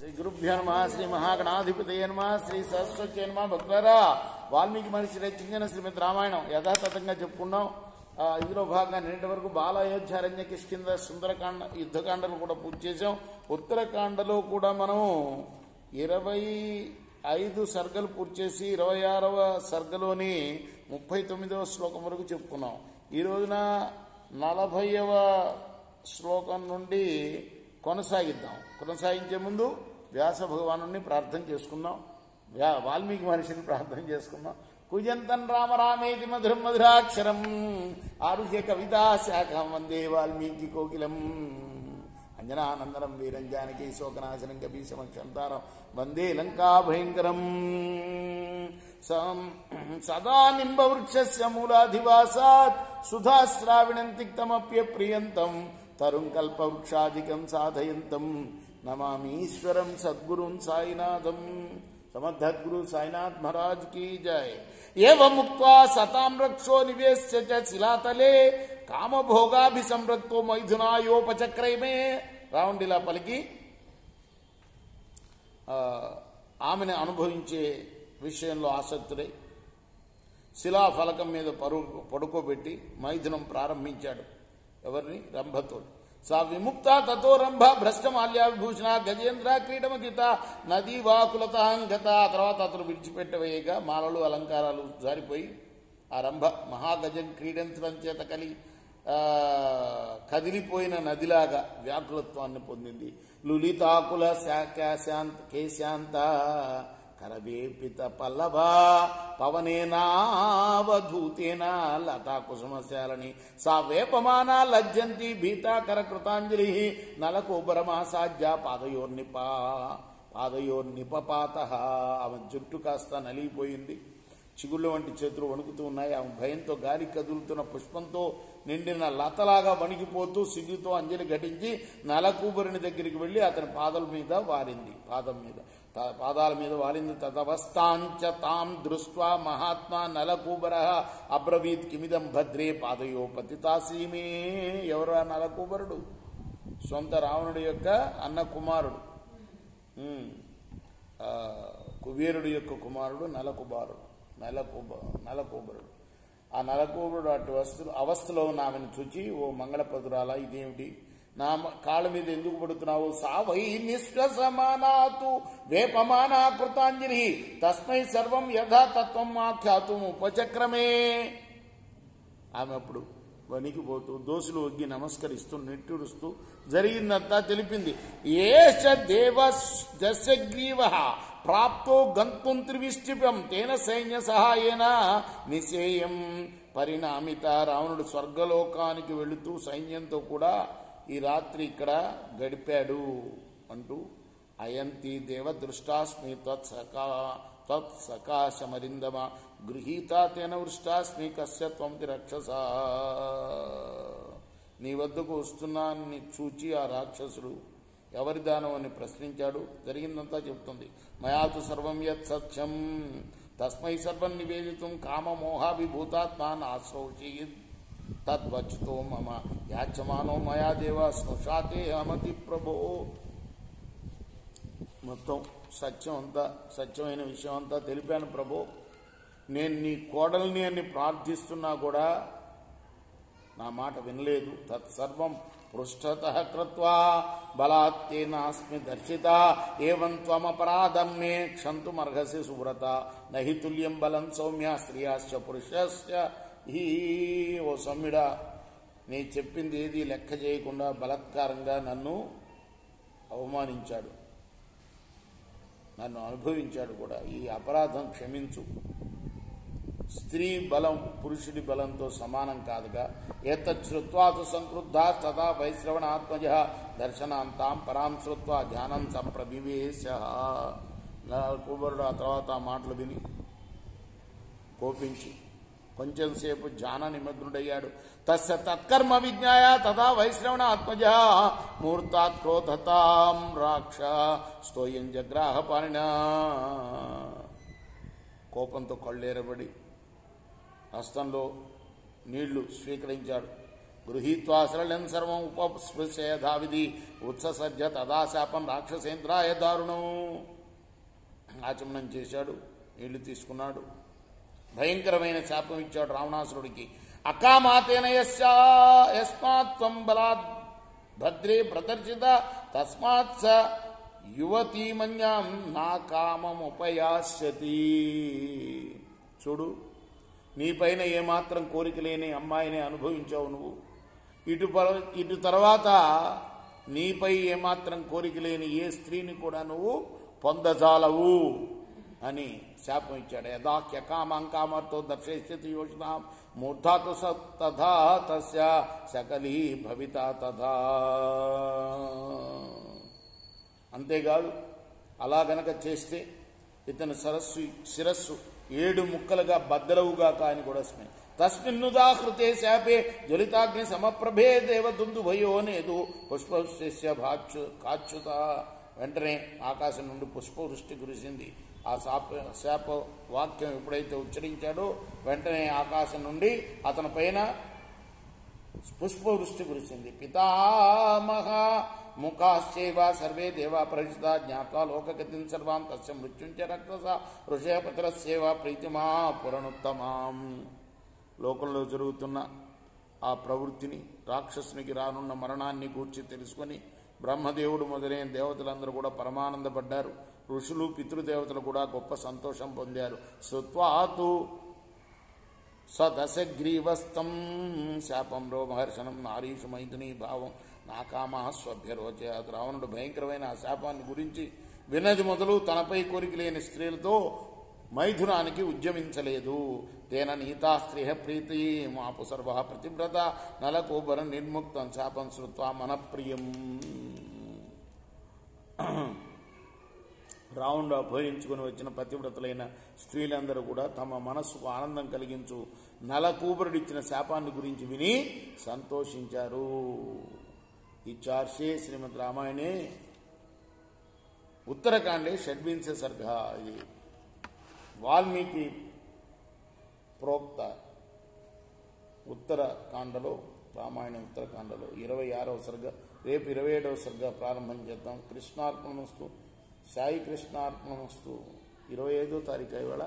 శ్రీ గురుభ్యో నమః. శ్రీ మహాగణాధిపతయే నమః. శ్రీ సరస్వతి నమః. భక్తులారా, వాల్మీకి మహర్షి రచించిన శ్రీమద్ రామాయణం యథాతథంగా చెప్పుకున్నాం. ఇందులో భాగంగా నిన్నటి వరకు బాల అయోధ్యారణ్య కిష్కింధ సుందరకాండ యుద్ధకాండలు కూడా పూర్తి చేసాం. ఉత్తరకాండలో కూడా మనం 25 సర్గలు పూర్తి చేసి 26వ సర్గలోని 39వ శ్లోకం వరకు చెప్పుకున్నాం. ఈ రోజున 40వ శ్లోకం నుండి కొనసాగిద్దాం. కొనసాగించే ముందు వ్యాస భగవాను ప్రార్థన చేసుకుందాం. వాల్మీకి మహర్షిని ప్రార్థన చేసుకుందాం. కుజంతం రామ రామేతి మధురం మధురాక్షరం ఆరుహ్య కవితా శాఖం వందే వాల్మీకి కోకిలం అంజనానందనం వీరం జానకి శోకనాశనం కపీశమక్షంతారం వందే లంకా భయంకరం. సదా నింబవృక్షస్య మూలాధివాసాత్ సుధాశ్రావిణం తిక్తమప్యప్రియంతం తరుం కల్పవృక్షాదికం సాధయంతం నమామీశ్వరం సద్గురుం సాయినాథం. సమర్థద్గురు సాయినాథ్ మహారాజ్ की जय. एवं मुक्त्वा सतां रक्षो निवेश्य च शिलातले कामभोगाभिसंरक्तो मैथुनायोपचक्रमे. రావుండిలా పలికి ఆమెను అనుభవించే విషయంలో ఆసక్తుడై శిలాఫలకం మీద పడుకోబెట్టి మైథునం ప్రారంభించాడు. ఎవరిని? రంభతో. సా విముక్త తతో రంభ భ్రష్టమాల్యా విభూషణ గజేంద్ర క్రీడమగిత నదీ వాకులతాంగత. తర్వాత అతను విడిచిపెట్టవేయగా మాలలు అలంకారాలు జారిపోయి ఆ రంభ మహాగజం క్రీడించడం చేత కదిలిపోయిన నదిలాగా వ్యాకులత్వాన్ని పొందింది. లులితాకుల కేశాంత కరవేపిత పల్లభా పవనేనావధూతేన లతా కుసుమశాలని సా వేపమానా లజ్జంతి భీతాకర కృతాంజలి నలకోబరమాసాధ్య పాదయోర్నిపాత. ఆమె జుట్టు కాస్త నలిగిపోయింది. చిగుళ్ళ వంటి చేతులు వణుకుతూ ఉన్నాయి. ఆమె భయంతో గాలి కదులుతున్న పుష్పంతో నిండిన లతలాగా వణికిపోతూ సిగ్గుతో అంజలి ఘటించి నలకూబరుని దగ్గరికి వెళ్లి అతని పాదాల మీద వాలింది. తదవస్థాంచ తాం దృష్ట్వా మహాత్మా నలకూబర అబ్రవీత్ కిమిదం భద్రే పాదయో పతితాసీమే. ఎవరు ఆ నలకూబరుడు? సొంత రావణుడి యొక్క అన్న కుమారుడు, కుబేరుడు యొక్క కుమారుడు నలకూబరుడు. ఆ నలకూబరుడు అటు అవస్థలో ఉన్న ఆమెను చూచి, ఓ మంగళపదురాలా, ఇదేమిటి? నా కాళ్ళ మీద ఎందుకు పడుతున్నావు? సావై నిశ్వసమానాతు వేపమానా కృతాంజలి తస్మై సర్వం యథాతత్వం ఆఖ్యాతం ఉపచక్రమే. ఆమె అప్పుడు వణికిపోతూ దోసులు ఒగ్గి నమస్కరిస్తూ నిట్టూరుస్తూ జరిగిందంతా తెలిపింది. ఏష దేవ దశగ్రీవ ప్రాప్తో గంతుం త్రివిష్టిపం తేన సైన్య సహాయేన నిశేయం పరిణామిత. రావణుడు స్వర్గలోకానికి వెళుతూ సైన్యంతో కూడా ఈ రాత్రి ఇక్కడ గడిపాడు అంటూ అయంతి దేవ దృష్టాస్మి త్వత్సకాశమరిందమ గృహీత తేన వృష్టాస్మి కస్య త్వంతి రక్షస. నీ వద్దకు వస్తున్నాన్ని చూచి ఆ రాక్షసుడు ఎవరి దానం అని ప్రశ్నించాడు. జరిగిందంతా చెప్తుంది. మయాతు సర్వం యత్ సత్యం తస్మై సర్వం నివేదితం కామమోహాభిభూతాత్మాన్ ఆశ్రౌచీత్ తద్వచ్చుతో మమ యాచమానో మయా దేవ స్నుషాతే అమతి ప్రభో. మొత్తం సత్యమైన విషయం అంతా తెలిపాను ప్రభో. నేను నీ కోడల్ని అని ప్రార్థిస్తున్నా కూడా నా మాట వినలేదు. తత్సర్వం పృష్ఠతః కృత్వా బలాత్తే నాస్మి దర్శిత ఏవం త్వమపరాధం మే క్షంతుమర్హసి సువ్రత నహి తుల్యం బలం సౌమ్య స్త్రియాశ్చ పురుషస్య. ఓ సౌమ్యుడా, నీ చెప్పింది ఏది లెక్క చేయకుండా బలత్కారంగా నన్ను అవమానించాడు, నన్ను అనుభవించాడు కూడా. ఈ అపరాధం క్షమించు. స్త్రీ బలం పురుషుడి బలంతో సమానం కాదుగా. ఏతచ్చుత్వాతు సంక్రుద్ధా తథా వైశ్రవణాత్మజ దర్శనాంతాం పరాం శ్రుత్వా ధ్యానం సంప్రవివేశ. కుబరుడు ఆ తర్వాత ఆ మాటలు విని కోపించి కొంచెం సేపు ధ్యాన నిమగ్నుడయ్యాడు. తస్య తత్కర్మ విజ్ఞాయ తథా వైశ్రవణ ఆత్మజ మూర్తాత్ క్రోధతాం రాక్ష స్తోయం జగ్రాహ పాణినా. కోపంతో కళ్ళేరబడి హస్తంలో నీళ్లు స్వీకరించాడు. గృహీత్వా సరళం సర్వం ఉపస్పృశ్య యథావిధి ఉత్ససర్జ తదా శాపం రాక్షసేంద్రాయ దారుణం. ఆచమనం చేశాడు, నీళ్లు తీసుకున్నాడు, భయంకరమైన శాపం ఇచ్చాడు రావణాసురుడికి. అకామాతేన యస్మాత్ త్వం బలాద్ భద్రే ప్రదర్శిత తస్మాత్ స యువతీమన్యాం నా కామముపయాస్యతి. చూడు, నీపైన ఏమాత్రం కోరిక లేని అమ్మాయిని అనుభవించావు నువ్వు. ఇటు తర్వాత నీపై ఏమాత్రం కోరిక లేని ఏ స్త్రీని కూడా నువ్వు పొందజాలవు అని శాపం ఇచ్చాడు. యదాక్యకామాంకామర్తో దర్శయిష్యతి యోజనాం మూర్ధాతు తథా తస్య సకలీ భవిత తథా. అంతేకాదు, అలా గనక చేస్తే ఇతని శిరస్సు 7 ముక్కలుగా బద్దలవుగాక అని కూడా స్మరణ. తస్మిన్నుదాహృతే శాపే జ్వలితాగ్ని సమప్రభే దేవదుందుభయో నేదు పుష్పవృష్టిస్య కాచ్యుత. వెంటనే ఆకాశం నుండి పుష్పవృష్టి కురిసింది. ఆ శాప వాక్యం ఎప్పుడైతే ఉచ్చరించాడో వెంటనే ఆకాశం నుండి అతని పైన పుష్పవృష్టి కురిసింది. పితామహ ముఖాశ్చైవ సర్వే దేవా ప్రజిత జ్ఞాత్వా లోకగతిం సర్వాం తస్య మృత్యుంచ రక్షస ఋషయపతిరస్యేవ ప్రీతిమా పురనుత్తమాం. లోకంలో జరుగుతున్న ఆ ప్రవృత్తిని, రాక్షసునికి రానున్న మరణాన్ని గూర్చి తెలుసుకొని బ్రహ్మదేవుడు మొదలైన దేవతలందరూ కూడా పరమానందపడ్డారు. ఋషులు, పితృదేవతలు కూడా గొప్ప సంతోషం పొందారు. శ్రుత్వాతు సదశగ్రీవస్తం శాపం రోమహర్షణం నారీషు మైథునీ భావం నాకామా స్వభ్యరోచ. రావణుడు భయంకరమైన ఆ శాపాన్ని గురించి విన్నది మొదలు తనపై కోరిక లేని స్త్రీలతో మైథునానికి ఉద్యమించలేదు. తేన నీతా స్త్రీ ప్రీతి మాపు సర్వ ప్రతివ్రత నలకోబరం నిర్ముక్తం శాపం శ్రుత్వా మనప్రియం. రావణుడు అపహరించుకుని వచ్చిన పతివ్రతలైన స్త్రీలందరూ కూడా తమ మనస్సుకు ఆనందం కలిగించు నలకూబరుడిచ్చిన శాపాన్ని గురించి విని సంతోషించారు. ఇచ్చార్షే శ్రీమద్ రామాయణే ఉత్తరకాండే షడ్వింశ సర్గ. ఇది వాల్మీకి ప్రోక్త ఉత్తరకాండలో, రామాయణ ఉత్తరకాండలో 26వ సర్గ. రేపు 27వ సర్గ ప్రారంభం చేద్దాం. కృష్ణార్పణమస్తు. సాయి కృష్ణార్పణమస్తు. 25వ తారీఖు ఇవాళ.